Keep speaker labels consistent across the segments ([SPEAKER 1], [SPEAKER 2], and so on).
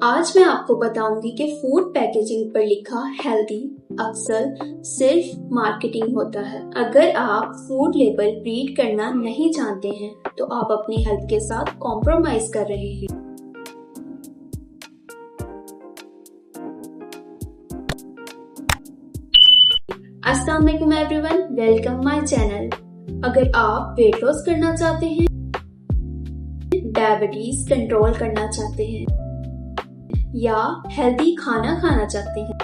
[SPEAKER 1] आज मैं आपको बताऊंगी कि फूड पैकेजिंग पर लिखा हेल्दी अक्सर सिर्फ मार्केटिंग होता है। अगर आप फूड लेबल रीड करना नहीं जानते हैं तो आप अपनी हेल्थ के साथ कॉम्प्रोमाइज कर रहे हैं। अस्सलाम वालेकुम एवरीवन, वेलकम माय चैनल। अगर आप वेट लॉस करना चाहते हैं, डायबिटीज कंट्रोल करना चाहते हैं या हेल्दी खाना खाना चाहते हैं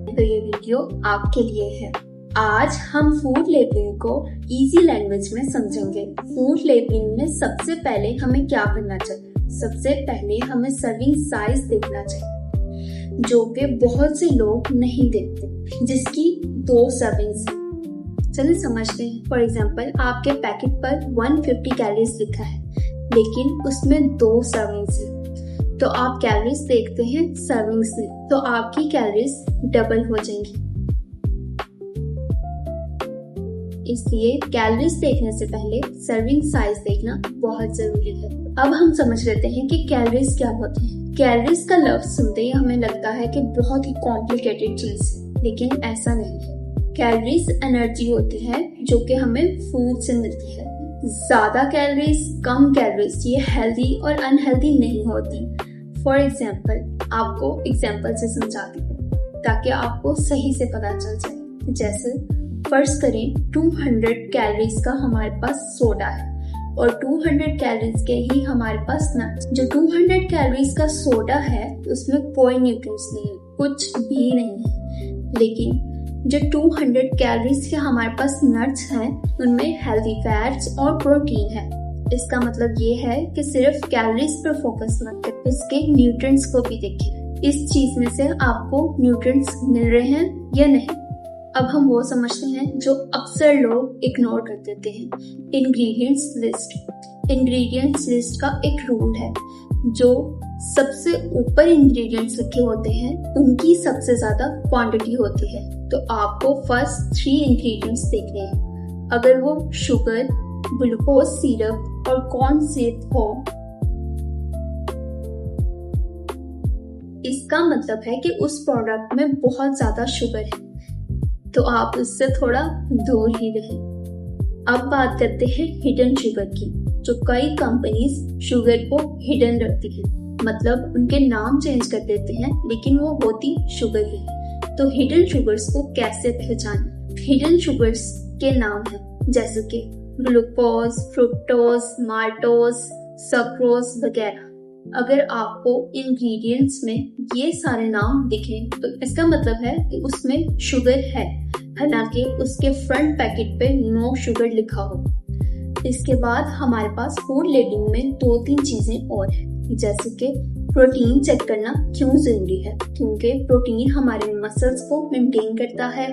[SPEAKER 1] तो ये वीडियो आपके लिए है। आज हम फूड लेबलिंग को इजी लैंग्वेज में समझेंगे। फूड लेबलिंग में सबसे पहले हमें क्या करना चाहिए? सबसे पहले हमें सर्विंग साइज देखना चाहिए, जो कि बहुत से लोग नहीं देखते, जिसकी 2 सर्विंग्स हैं। चलिए समझते हैं। फॉर एग्जाम्पल, आपके पैकेट पर 150 कैलोरीज लिखा है, लेकिन उसमें 2 सर्विंग्स हैं। तो आप कैलोरीज देखते हैं सर्विंग्स में, तो आपकी कैलोरीज डबल हो जाएंगी। इसलिए कैलोरीज देखने से पहले सर्विंग साइज देखना बहुत जरूरी है। अब हम समझ लेते हैं कि कैलोरीज क्या होते हैं। कैलोरीज का लफ्ज सुनते ही हमें लगता है कि बहुत ही कॉम्प्लिकेटेड चीज है, लेकिन ऐसा नहीं है। कैलोरीज एनर्जी होती है जो कि हमें फूड से मिलती है। ज्यादा कैलोरीज, कम कैलोरीज, ये हेल्दी और अनहेल्दी नहीं होती। फॉर एग्जाम्पल, आपको एग्जाम्पल से समझाती हूँ ताकि आपको सही से पता चल जाए। जैसे फर्ज करें 200 कैलोरीज का हमारे पास सोडा है और 200 कैलोरीज के ही हमारे पास नट्स। जो 200 कैलोरीज का सोडा है उसमें कोई न्यूट्रिएंट्स नहीं है, कुछ भी नहीं है। लेकिन जो 200 कैलोरीज के हमारे पास नट्स हैं उनमें हेल्दी फैट्स और प्रोटीन है। इसका मतलब ये है कि सिर्फ कैलोरीज पर फोकस मत करें, इसके न्यूट्रिएंट्स को भी देखें। इस चीज में से आपको न्यूट्रिएंट्स मिल रहे हैं या नहीं। अब हम वो समझते हैं जो अक्सर लोग इग्नोर कर देते हैं, इंग्रेडिएंट्स लिस्ट। इंग्रेडिएंट्स लिस्ट का एक रूल है, जो सबसे ऊपर इंग्रेडिएंट्स लिखे होते हैं उनकी सबसे ज्यादा क्वांटिटी होती है। तो आपको फर्स्ट 3 इंग्रेडिएंट्स देखने हैं। अगर वो शुगर, ग्लूकोज सिरप और कॉर्न सिरप हो, इसका मतलब है कि उस प्रोडक्ट में बहुत ज्यादा शुगर है, तो आप उससे थोड़ा दूर ही रहें। अब बात करते हैं हिडन शुगर की। जो कई कंपनीज शुगर को हिडन रखती है, मतलब उनके नाम चेंज कर देते हैं, लेकिन वो होती शुगर ही है। तो हिडन शुगर्स को कैसे पहचानें? हिडन शुगर्स के नाम हैं जैसे कि ग्लूकोज, फ्रुक्टोज, माल्टोज, सक्रोज वगैरह। अगर आपको इंग्रेडिएंट्स में ये सारे नाम दिखें तो इसका मतलब है कि उसमें शुगर है, हालांकि उसके फ्रंट पैकेट पे नो शुगर लिखा हो। इसके बाद हमारे पास फूड लेबलिंग में 2-3 चीजें और हैं, जैसे कि प्रोटीन चेक करना क्यों जरूरी है? क्योंकि प्रोटीन हमारे मसल्स को मेंटेन करता है,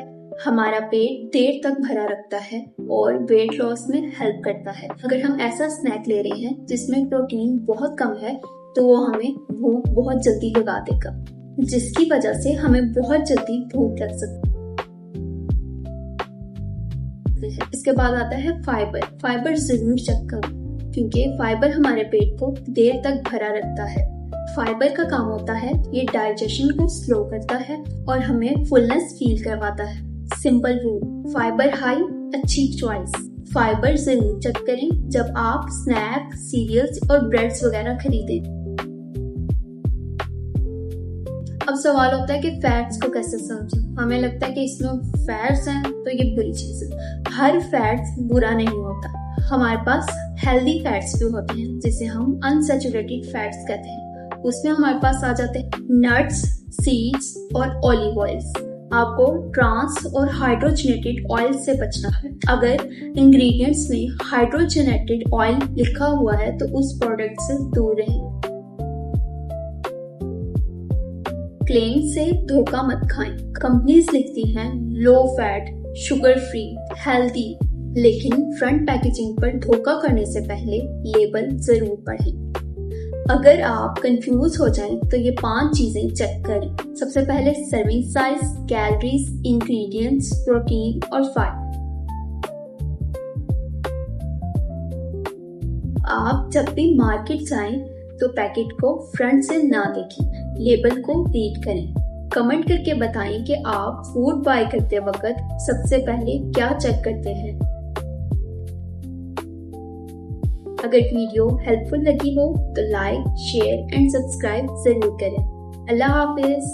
[SPEAKER 1] हमारा पेट देर तक भरा रखता है और वेट लॉस में हेल्प करता है। अगर हम ऐसा स्नैक ले रहे हैं जिसमें प्रोटीन बहुत कम है तो वो हमें भूख बहुत जल्दी लगा देगा, जिसकी वजह से हमें बहुत जल्दी भूख लग सकती है। इसके बाद आता है फाइबर। फाइबर जरूर चेक करो, क्योंकि फाइबर हमारे पेट को देर तक भरा रखता है। फाइबर का काम होता है ये डाइजेशन को स्लो करता है और हमें फुलनेस फील करवाता है। सिंपल रूल, फाइबर हाई अच्छी चॉइस। फाइबर जरूर चेक करें जब आप स्नैक, सीरियल्स और ब्रेड्स वगैरह खरीदें। अब सवाल होता है कि फैट्स को कैसे समझें? हमें लगता है कि इसमें फैट्स हैं तो ये बुरी चीज है। हर फैट्स बुरा नहीं होता। हमारे पास हेल्दी फैट्स भी होते हैं जिसे हम अनसैचुरेटेड फैट्स कहते हैं। उसमें हमारे पास आ जाते हैं नट्स, सीड्स और ऑलिव ऑयल्स। आपको ट्रांस और हाइड्रोजनेटेड ऑयल से बचना है। अगर इंग्रेडिएंट्स में हाइड्रोजनेटेड ऑयल लिखा हुआ है तो उस प्रोडक्ट से दूर रहें। क्लेम से धोखा मत खाएं। कंपनीज लिखती हैं low fat, sugar free, healthy, लेकिन फ्रंट पैकेजिंग पर धोखा करने से पहले लेबल जरूर पढ़ें। अगर आप कंफ्यूज हो जाएं तो ये 5 चीजें चेक करें। सबसे पहले serving size, calories, ingredients, protein और फैट। आप जब भी मार्केट जाएं तो पैकेट को फ्रंट से ना देखें, लेबल को रीड करें। कमेंट करके बताएं कि आप फूड बाय करते वक्त सबसे पहले क्या चेक करते हैं। अगर वीडियो हेल्पफुल लगी हो तो लाइक, शेयर एंड सब्सक्राइब जरूर करें। अल्लाह हाफिज।